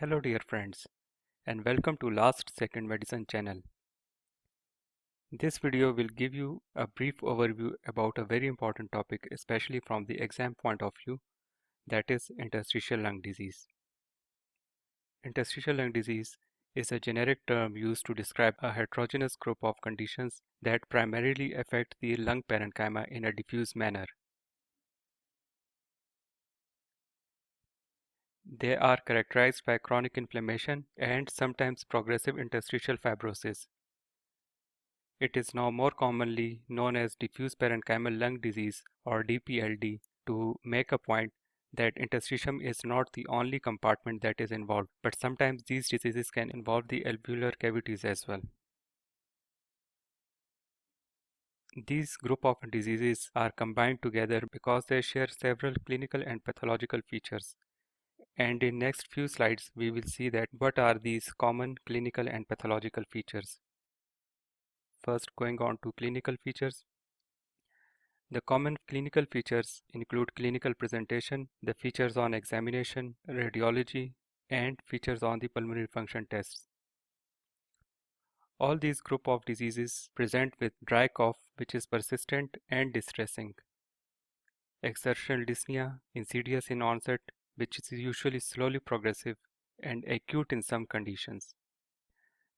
Hello dear friends, and welcome to Last Second Medicine channel. This video will give you a brief overview about a very important topic, especially from the exam point of view, that is interstitial lung disease. Interstitial lung disease is a generic term used to describe a heterogeneous group of conditions that primarily affect the lung parenchyma in a diffuse manner. They are characterized by chronic inflammation and sometimes progressive interstitial fibrosis. It is now more commonly known as diffuse parenchymal lung disease or DPLD to make a point that interstitium is not the only compartment that is involved, but sometimes these diseases can involve the alveolar cavities as well. These group of diseases are combined together because they share several clinical and pathological features. And in next few slides we will see that what are these common clinical and pathological features. First, going on to clinical features. The common clinical features include clinical presentation, the features on examination, radiology, and features on the pulmonary function tests. All these group of diseases present with dry cough which is persistent and distressing, exertional dyspnea, insidious in onset, which is usually slowly progressive, and acute in some conditions.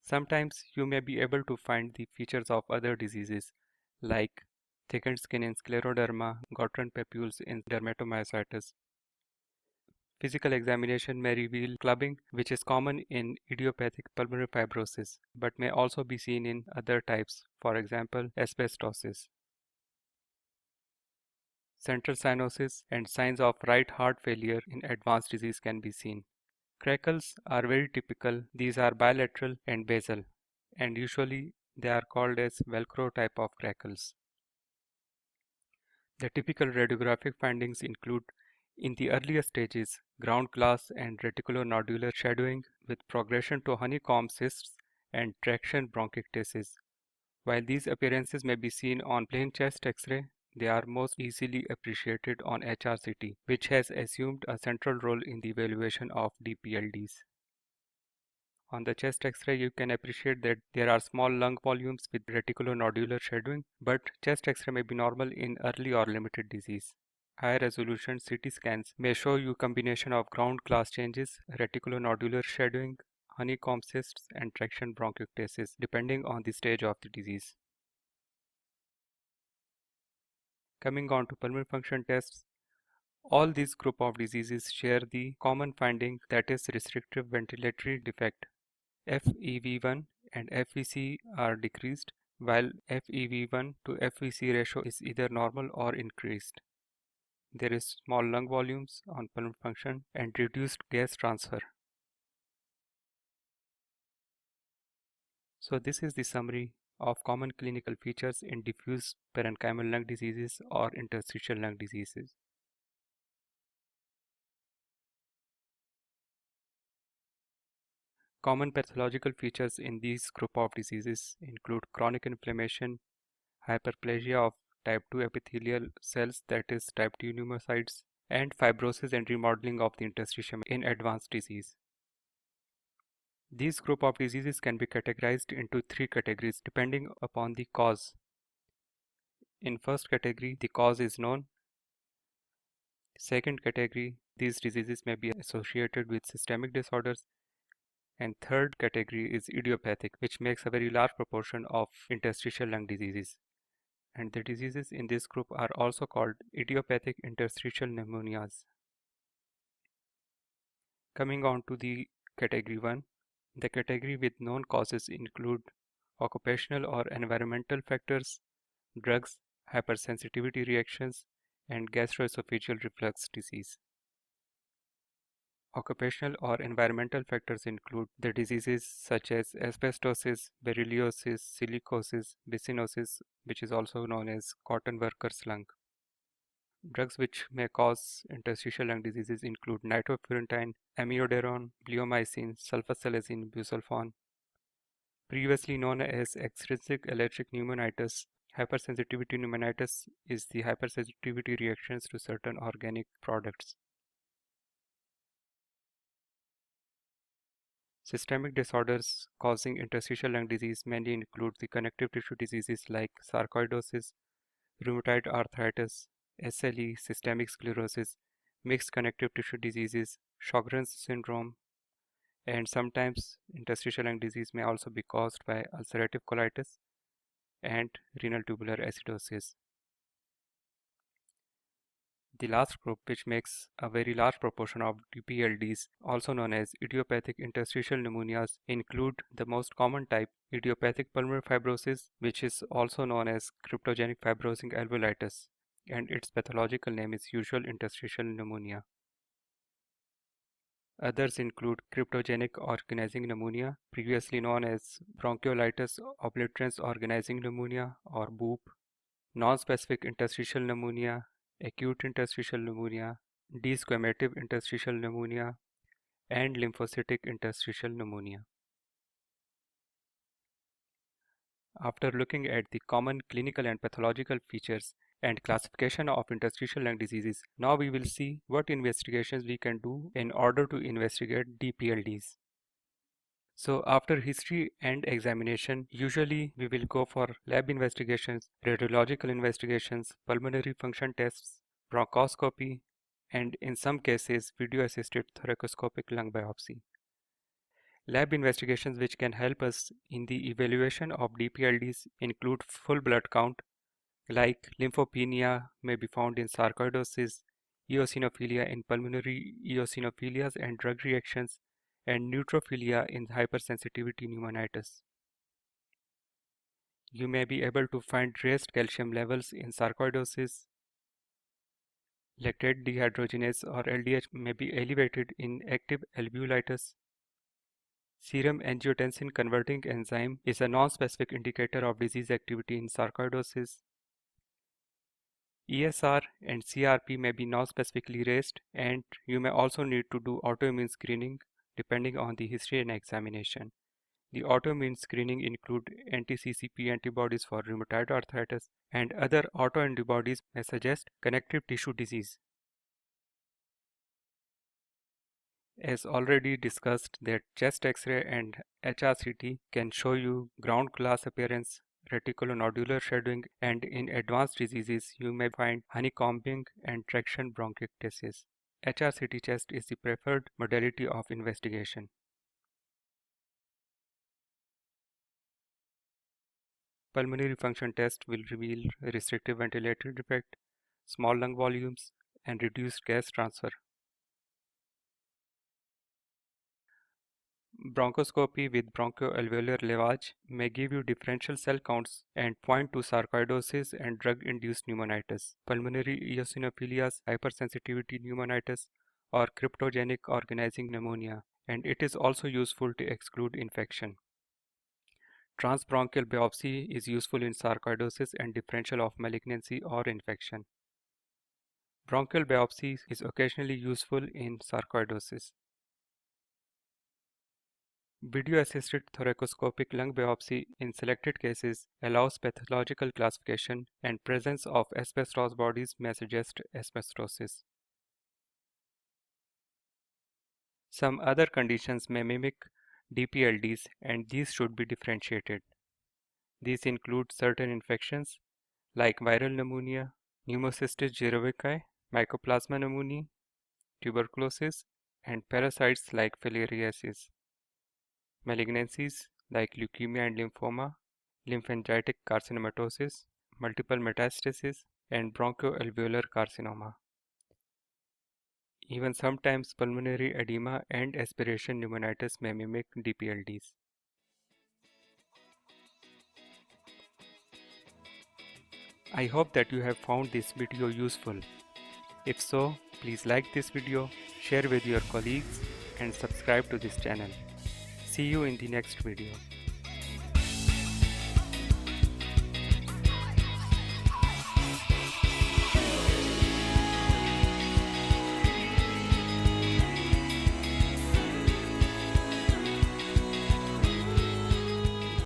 Sometimes you may be able to find the features of other diseases like thickened skin in scleroderma, Gottron papules in dermatomyositis. Physical examination may reveal clubbing, which is common in idiopathic pulmonary fibrosis, but may also be seen in other types, for example, asbestosis. Central cyanosis and signs of right heart failure in advanced disease can be seen. Crackles are very typical. These are bilateral and basal, and usually they are called as Velcro type of crackles. The typical radiographic findings include, in the earlier stages, ground glass and reticulonodular shadowing with progression to honeycomb cysts and traction bronchiectasis. While these appearances may be seen on plain chest X-ray, they are most easily appreciated on HRCT, which has assumed a central role in the evaluation of DPLDs. On the chest X-ray, you can appreciate that there are small lung volumes with reticulonodular shadowing, but chest X-ray may be normal in early or limited disease. High resolution CT scans may show you combination of ground glass changes, reticulonodular shadowing, honeycomb cysts, and traction bronchiectasis, depending on the stage of the disease. Coming on to pulmonary function tests, all these group of diseases share the common finding, that is restrictive ventilatory defect. FEV1 and FVC are decreased, while FEV1 to FVC ratio is either normal or increased. There is small lung volumes on pulmonary function and reduced gas transfer. So this is the summary of common clinical features in diffuse parenchymal lung diseases or interstitial lung diseases. Common pathological features in these group of diseases include chronic inflammation, hyperplasia of type 2 epithelial cells, that is type 2 pneumocytes, and fibrosis and remodeling of the interstitium in advanced disease. These group of diseases can be categorized into three categories depending upon the cause. In first category, the cause is known. Second category, these diseases may be associated with systemic disorders. And third category is idiopathic, which makes a very large proportion of interstitial lung diseases. And the diseases in this group are also called idiopathic interstitial pneumonias. Coming on to the category 1, the category with known causes include occupational or environmental factors, drugs, hypersensitivity reactions, and gastroesophageal reflux disease. Occupational or environmental factors include the diseases such as asbestosis, berylliosis, silicosis, bicyanosis, which is also known as cotton worker's lung. Drugs which may cause interstitial lung diseases include nitrofurantoin, amiodarone, bleomycin, sulfasalazine, busulfan. Previously known as extrinsic allergic pneumonitis, hypersensitivity pneumonitis is the hypersensitivity reactions to certain organic products. Systemic disorders causing interstitial lung disease mainly include the connective tissue diseases like sarcoidosis, rheumatoid arthritis, SLE, systemic sclerosis, mixed connective tissue diseases, Sjogren's syndrome, and sometimes interstitial lung disease may also be caused by ulcerative colitis and renal tubular acidosis. The last group, which makes a very large proportion of DPLDs, also known as idiopathic interstitial pneumonias, include the most common type, idiopathic pulmonary fibrosis, which is also known as cryptogenic fibrosing alveolitis, and its pathological name is usual interstitial pneumonia. Others include cryptogenic organizing pneumonia, previously known as bronchiolitis obliterans organizing pneumonia or BOOP, non-specific interstitial pneumonia, acute interstitial pneumonia, desquamative interstitial pneumonia, and lymphocytic interstitial pneumonia. After looking at the common clinical and pathological features and classification of interstitial lung diseases, now we will see what investigations we can do in order to investigate DPLDs. So after history and examination, usually we will go for lab investigations, radiological investigations, pulmonary function tests, bronchoscopy, and in some cases, video-assisted thoracoscopic lung biopsy. Lab investigations which can help us in the evaluation of DPLDs include full blood count, like lymphopenia may be found in sarcoidosis, eosinophilia in pulmonary eosinophilias and drug reactions, and neutrophilia in hypersensitivity pneumonitis. You may be able to find raised calcium levels in sarcoidosis. Lactate dehydrogenase or LDH may be elevated in active alveolitis. Serum angiotensin converting enzyme is a non-specific indicator of disease activity in sarcoidosis. ESR and CRP may be non-specifically raised, and you may also need to do autoimmune screening depending on the history and examination. The autoimmune screening include anti-CCP antibodies for rheumatoid arthritis, and other autoantibodies may suggest connective tissue disease. As already discussed, that chest X-ray and HRCT can show you ground glass appearance, reticulonodular shadowing, and in advanced diseases you may find honeycombing and traction bronchiectasis. HRCT chest is the preferred modality of investigation. Pulmonary function test will reveal restrictive ventilator defect, small lung volumes, and reduced gas transfer. Bronchoscopy with bronchoalveolar lavage may give you differential cell counts and point to sarcoidosis and drug-induced pneumonitis, pulmonary eosinophilias, hypersensitivity pneumonitis, or cryptogenic organizing pneumonia, and it is also useful to exclude infection. Transbronchial biopsy is useful in sarcoidosis and differential of malignancy or infection. Bronchial biopsy is occasionally useful in sarcoidosis. Video-assisted thoracoscopic lung biopsy in selected cases allows pathological classification, and presence of asbestos bodies may suggest asbestosis. Some other conditions may mimic DPLDs, and these should be differentiated. These include certain infections like viral pneumonia, pneumocystis jirovecii, mycoplasma pneumoniae, tuberculosis, and parasites like filariasis. Malignancies like leukemia and lymphoma, lymphangitic carcinomatosis, multiple metastasis, and bronchoalveolar carcinoma. Even sometimes pulmonary edema and aspiration pneumonitis may mimic DPLDs. I hope that you have found this video useful. If so, please like this video, share with your colleagues, and subscribe to this channel. See you in the next video.